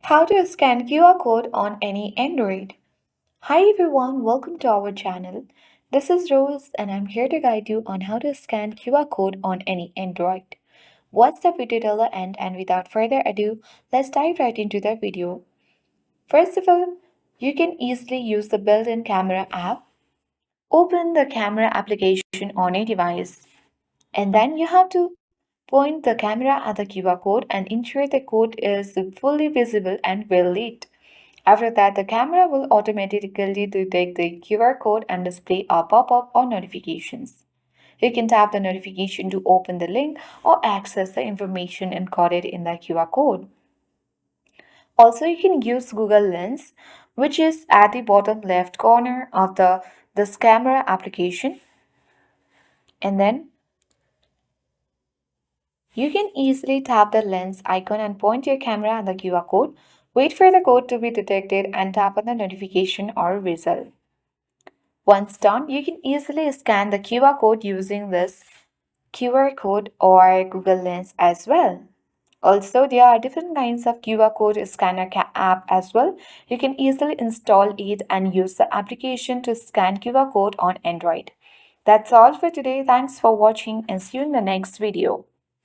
How to scan QR code on any Android. Hi everyone, welcome to our channel. This is Rose and I'm here to guide you on how to scan QR code on any Android. Watch the video till the end and without further ado, let's dive right into the video. First of all, you can easily use the built-in camera app. Open the camera application on a device and then you have to point the camera at the QR code and ensure the code is fully visible and well lit. After that, the camera will automatically detect the QR code and display a pop-up or notifications. You can tap the notification to open the link or access the information encoded in the QR code. Also, you can use Google Lens, which is at the bottom left corner of this camera application. And then you can easily tap the lens icon and point your camera at the QR code. Wait for the code to be detected and tap on the notification or result. Once done, you can easily scan the QR code using this QR code or Google Lens as well. Also, there are different kinds of QR code scanner app as well. You can easily install it and use the application to scan QR code on Android. That's all for today. Thanks for watching and see you in the next video.